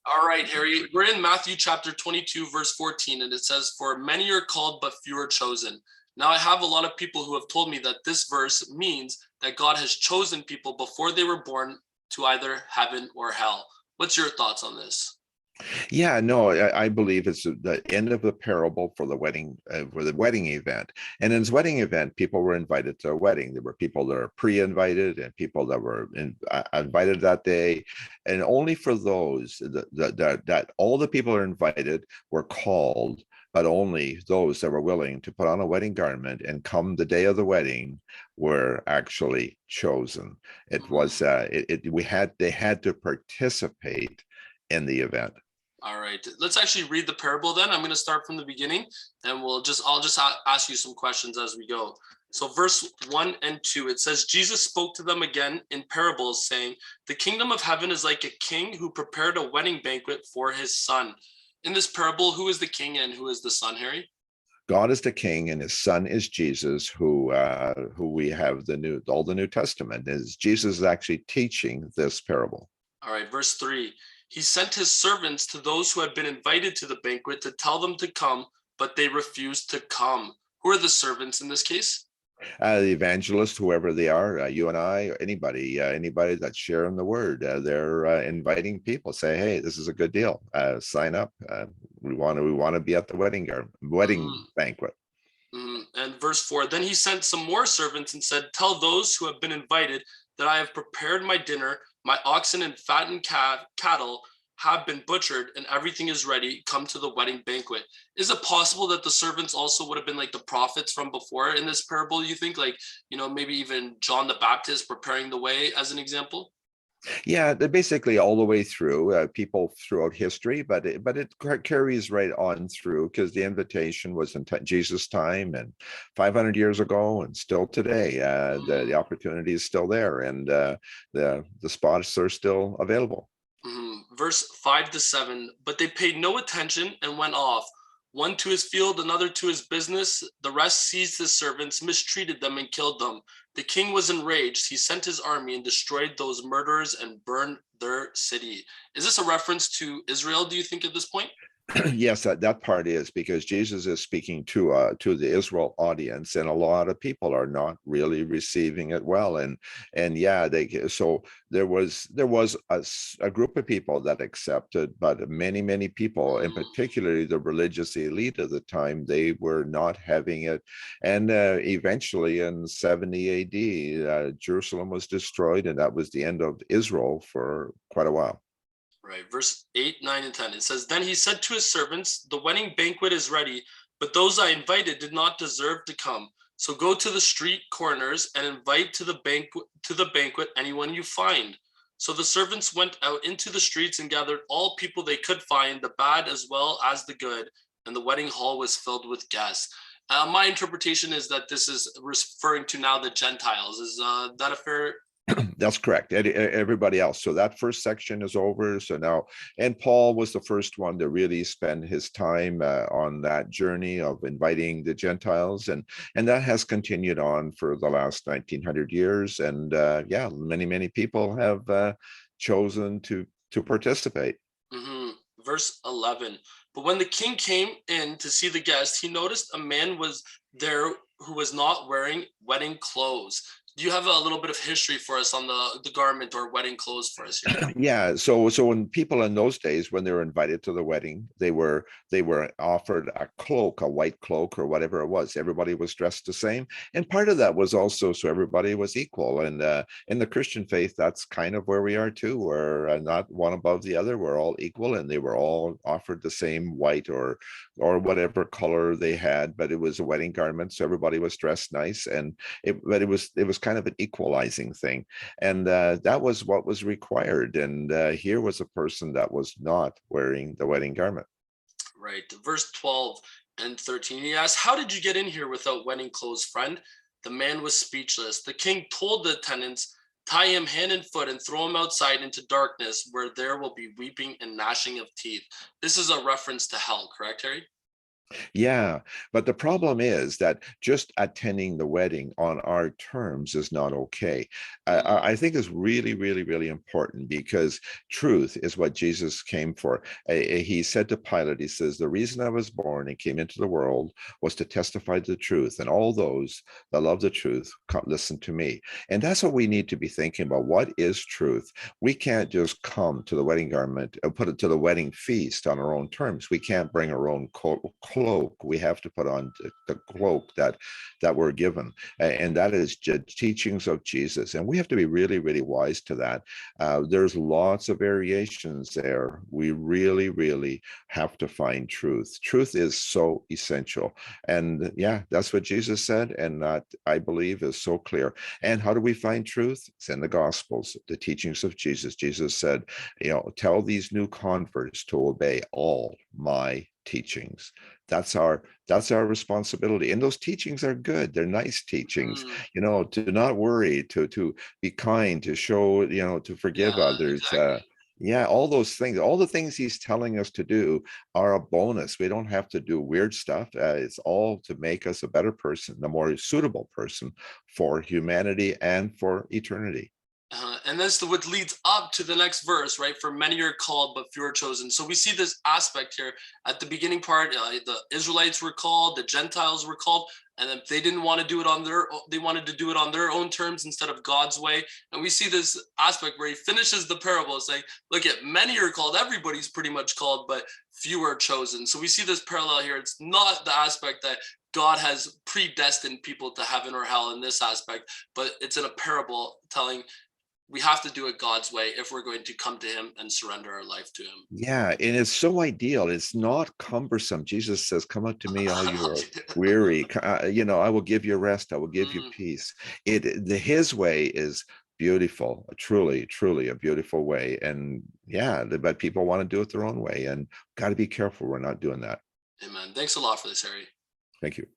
All right, Harry, we're in Matthew chapter 22, verse 14, and it says, "For many are called, but few are chosen." Now, I have a lot of people who have told me that this verse means that God has chosen people before they were born to either heaven or hell. What's your thoughts on this? Yeah, no, I believe it's the end of the parable for the wedding event. And in this wedding event, people were invited to a wedding. There were people that are pre-invited and people that were invited that day, and only for those that all the people are invited were called, but only those that were willing to put on a wedding garment and come the day of the wedding were actually chosen. It was we had they had to participate in the event. All right, let's actually read the parable then. I'm going to start from the beginning and I'll just ask you some questions as we go. So verse 1 and 2, it says, Jesus spoke to them again in parables, saying, "The kingdom of heaven is like a king who prepared a wedding banquet for his son." In this parable, who is the king and who is the son, Harry? God is the King, and His Son is Jesus, who we have all the New Testament. Is Jesus is actually teaching this parable? All right, verse 3. He sent his servants to those who had been invited to the banquet to tell them to come, but they refused to come. Who are the servants in this case? The evangelists, whoever they are, you and I, or anybody that's sharing the word, they're inviting people. Say, hey, this is a good deal. Sign up. We want to be at the wedding Mhm, banquet. And verse 4, then he sent some more servants and said, "Tell those who have been invited that I have prepared my dinner. My oxen and fattened cattle have been butchered, and everything is ready. Come to the wedding banquet." Is it possible that the servants also would have been like the prophets from before in this parable? You think, like, maybe even John the Baptist preparing the way as an example? Yeah, they're basically all the way through, people throughout history, but it carries right on through because the invitation was in Jesus' time and 500 years ago, and still today. The Mm, opportunity is still there, and the spots are still available. Verse 5 to 7. But they paid no attention and went off, one to his field, another to his business. The rest seized his servants, mistreated them, and killed them. The king was enraged. He sent his army and destroyed those murderers and burned their city. Is this a reference to Israel, do you think, at this point? Yes, that part is because Jesus is speaking to the Israel audience, and a lot of people are not really receiving it well. And yeah, so there was a group of people that accepted, but many people, and Mm, particularly the religious elite of the time, they were not having it. And eventually, in 70 A.D., Jerusalem was destroyed, and that was the end of Israel for quite a while. Right. Verse 8, 9, and 10. It says, "Then he said to his servants, 'The wedding banquet is ready, but those I invited did not deserve to come. So go to the street corners and invite to the banquet anyone you find.' So the servants went out into the streets and gathered all people they could find, the bad as well as the good, and the wedding hall was filled with guests." My interpretation is that this is referring to now the Gentiles. Is that a fair? That's correct. Everybody else. So that first section is over. So now, and Paul was the first one to really spend his time on that journey of inviting the Gentiles, and that has continued on for the last 1900 years. And yeah, many people have chosen to participate. hmm Verse 11. But when the king came in to see the guest, he noticed a man was there who was not wearing wedding clothes. Do you have a little bit of history for us on the garment or wedding clothes for us here? Yeah, so when people in those days, when they were invited to the wedding, they were offered a cloak, a white cloak or whatever it was. Everybody was dressed the same, and part of that was also so everybody was equal. And in the Christian faith, that's kind of where we are too. We're not one above the other. We're all equal, and they were all offered the same white or whatever color they had, but it was a wedding garment, so everybody was dressed nice, and it was kind of an equalizing thing, and that was what was required. And here was a person that was not wearing the wedding garment. Right. Verse 12 and 13. He asked, "How did you get in here without wedding clothes, friend?" The man was speechless. The king told the attendants, "Tie him hand and foot and throw him outside into darkness, where there will be weeping and gnashing of teeth." This is a reference to hell, correct, Harry? Yeah, but the problem is that just attending the wedding on our terms is not okay. I think is really, really, really important because truth is what Jesus came for. He said to Pilate, he says, the reason I was born and came into the world was to testify to the truth. And all those that love the truth, listen to me. And that's what we need to be thinking about. What is truth? We can't just come to the wedding garment and put it to the wedding feast on our own terms. We can't bring our own cloak. We have to put on the cloak that we're given, and that is teachings of Jesus. And we have to be really, really wise to that. There's lots of variations there. We really, really have to find truth. Truth is so essential, and yeah, that's what Jesus said, and that I believe is so clear. And how do we find truth? It's in the Gospels, the teachings of Jesus. Jesus said, tell these new converts to obey all my teachings. That's our responsibility, and those teachings are good. They're nice teachings. Mm, To not worry, to be kind, to show, to forgive yeah, others. exactly. Yeah, all those things, all the things he's telling us to do are a bonus. We don't have to do weird stuff. It's all to make us a better person, a more suitable person for humanity and for eternity. And that's what leads up to the next verse, right? For many are called, but few are chosen. So we see this aspect here at the beginning part. The Israelites were called, the Gentiles were called, and if they didn't want to do it they wanted to do it on their own terms instead of God's way. And we see this aspect where he finishes the parable saying, "Look, at many are called. Everybody's pretty much called, but few are chosen." So we see this parallel here. It's not the aspect that God has predestined people to heaven or hell in this aspect, but it's in a parable telling we have to do it God's way if we're going to come to him and surrender our life to him. Yeah, and it's so ideal. It's not cumbersome. Jesus says, "Come up to me, all you are weary. I will give you rest. I will give you Mm, peace." His way is beautiful, truly, truly a beautiful way. And yeah, but people want to do it their own way, and got to be careful we're not doing that. amen. Thanks a lot for this, Harry. Thank you.